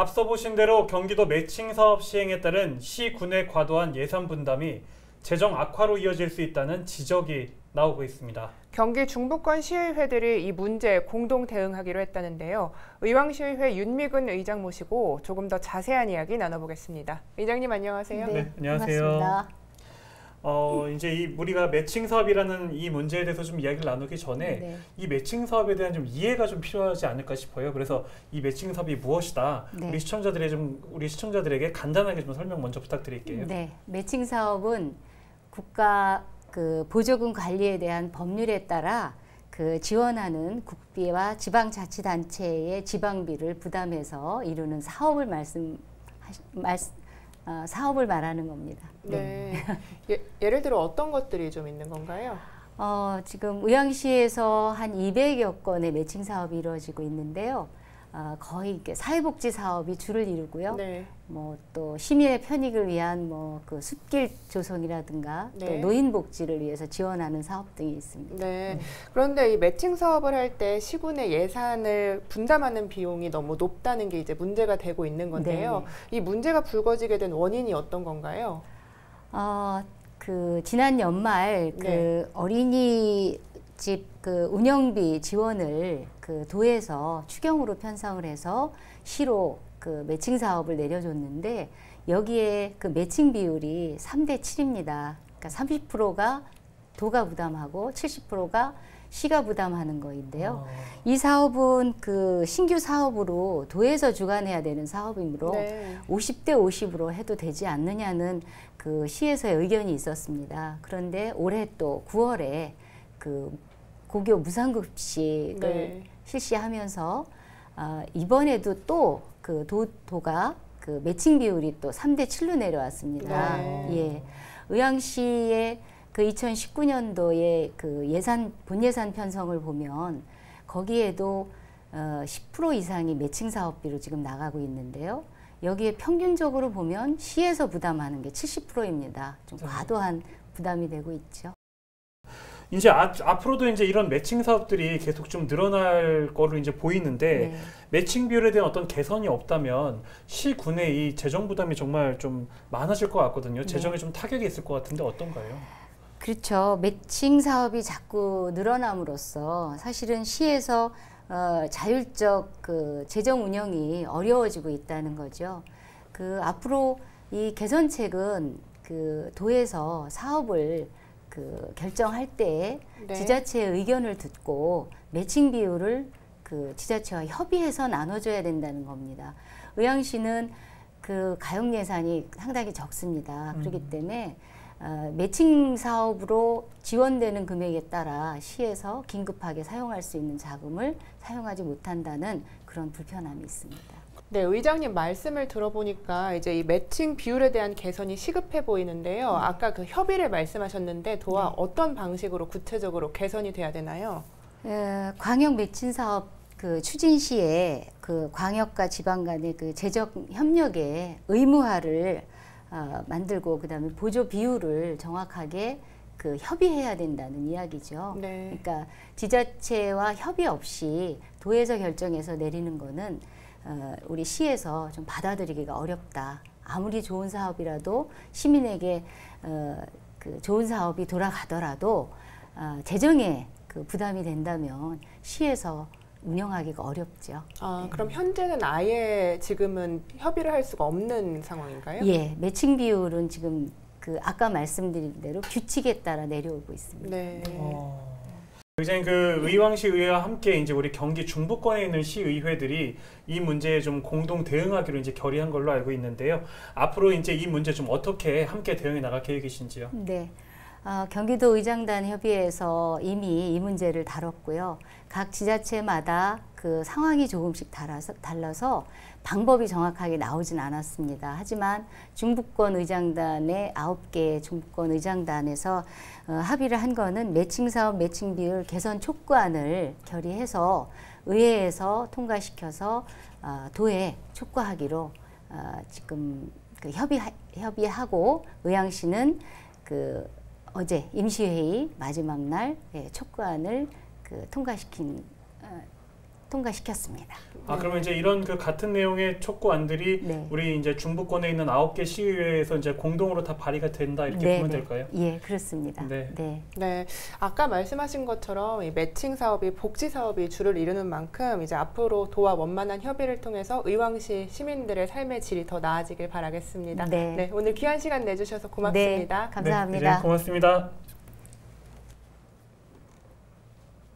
앞서 보신 대로 경기도 매칭 사업 시행에 따른 시군의 과도한 예산 분담이 재정 악화로 이어질 수 있다는 지적이 나오고 있습니다. 경기 중부권 시의회들이 이 문제에 공동 대응하기로 했다는데요. 의왕시의회 윤미근 의장 모시고 조금 더 자세한 이야기 나눠보겠습니다. 의장님 안녕하세요. 네, 안녕하세요. 반갑습니다. 이제 우리가 매칭 사업이라는 이 문제에 대해서 좀 이야기를 나누기 전에 이 매칭 사업에 대한 좀 이해가 좀 필요하지 않을까 싶어요. 그래서 이 매칭 사업이 무엇이다. 우리 시청자들에게 간단하게 좀 설명 먼저 부탁드릴게요. 네, 매칭 사업은 국가 보조금 관리에 대한 법률에 따라 지원하는 국비와 지방자치단체의 지방비를 부담해서 이루는 사업을 사업을 말하는 겁니다. 네. 예를 들어 어떤 것들이 좀 있는 건가요? 지금 의왕시에서 한 200여 건의 매칭 사업이 이루어지고 있는데요. 거의 사회복지 사업이 주를 이루고요. 네. 또 시민의 편익을 위한 숲길 조성이라든가 또 노인 복지를 위해서 지원하는 사업 등이 있습니다. 네. 그런데 이 매칭 사업을 할 때 시군의 예산을 분담하는 비용이 너무 높다는 게 이제 문제가 되고 있는 건데요. 이 문제가 불거지게 된 원인이 어떤 건가요? 지난 연말 어린이집 운영비 지원을 도에서 추경으로 편성을 해서 시로 매칭 사업을 내려줬는데 여기에 매칭 비율이 3대 7입니다. 그러니까 30%가 도가 부담하고 70%가 시가 부담하는 거인데요. 이 사업은 신규 사업으로 도에서 주관해야 되는 사업이므로 50대 50으로 해도 되지 않느냐는 시에서의 의견이 있었습니다. 그런데 올해 또 9월에 고교 무상급식을 실시하면서 이번에도 또 도가 매칭 비율이 또 3대 7로 내려왔습니다. 의왕시의 2019년도에 본 예산 편성을 보면 거기에도 10% 이상이 매칭 사업비로 지금 나가고 있는데요. 여기에 평균적으로 보면 시에서 부담하는 게 70%입니다. 좀 과도한 부담이 되고 있죠. 이제 앞으로도 이제 이런 매칭 사업들이 계속 좀 늘어날 거로 이제 보이는데 매칭 비율에 대한 어떤 개선이 없다면 시군의 이 재정 부담이 정말 좀 많아질 것 같거든요. 재정에 좀 타격이 있을 것 같은데 어떤가요? 그렇죠. 매칭 사업이 자꾸 늘어남으로써 사실은 시에서 자율적 재정 운영이 어려워지고 있다는 거죠. 앞으로 이 개선책은 도에서 사업을 결정할 때 지자체의 의견을 듣고 매칭 비율을 지자체와 협의해서 나눠줘야 된다는 겁니다. 의왕시는 가용 예산이 상당히 적습니다. 그렇기 때문에 매칭 사업으로 지원되는 금액에 따라 시에서 긴급하게 사용할 수 있는 자금을 사용하지 못한다는 그런 불편함이 있습니다. 네, 의장님 말씀을 들어보니까 이제 이 매칭 비율에 대한 개선이 시급해 보이는데요. 아까 협의를 말씀하셨는데 도와 어떤 방식으로 구체적으로 개선이 돼야 되나요? 광역 매칭 사업 추진 시에 광역과 지방 간의 재정 협력의 의무화를 만들고 그다음에 보조 비율을 정확하게 협의해야 된다는 이야기죠. 그러니까 지자체와 협의 없이 도에서 결정해서 내리는 거는 우리 시에서 좀 받아들이기가 어렵다. 아무리 좋은 사업이라도 시민에게 좋은 사업이 돌아가더라도 재정에 부담이 된다면 시에서 운영하기가 어렵죠. 그럼 현재는 아예 지금은 협의를 할 수가 없는 상황인가요? 예, 매칭 비율은 지금 아까 말씀드린 대로 규칙에 따라 내려오고 있습니다. 의장님, 의왕시 의회와 함께 이제 우리 경기 중부권에 있는 시의회들이 이 문제에 좀 공동 대응하기로 이제 결의한 걸로 알고 있는데요. 앞으로 이제 이 문제 좀 어떻게 함께 대응해 나갈 계획이신지요? 네. 경기도 의장단 협의회에서 이미 이 문제를 다뤘고요. 각 지자체마다 상황이 조금씩 달라서 방법이 정확하게 나오진 않았습니다. 하지만 중부권 의장단의 9개 중부권 의장단에서 합의를 한 거는 매칭 사업 매칭 비율 개선 촉구안을 결의해서 의회에서 통과시켜서 도에 촉구하기로 지금 협의하고 의왕시는 어제 임시회의 마지막 날 촉구안을 통과시켰습니다. 아, 그러면 이제 이런 그 같은 내용의 촉구안들이 네. 우리 이제 중부권에 있는 9개 시의회에서 이제 공동으로 다 발의가 된다 이렇게 네, 보면 네. 될까요? 예, 그렇습니다. 네. 네. 네, 아까 말씀하신 것처럼 이 매칭 사업이 복지 사업이 주를 이루는 만큼 이제 앞으로 도와 원만한 협의를 통해서 의왕시 시민들의 삶의 질이 더 나아지길 바라겠습니다. 네. 네, 오늘 귀한 시간 내주셔서 고맙습니다. 네, 감사합니다. 네, 이제 고맙습니다.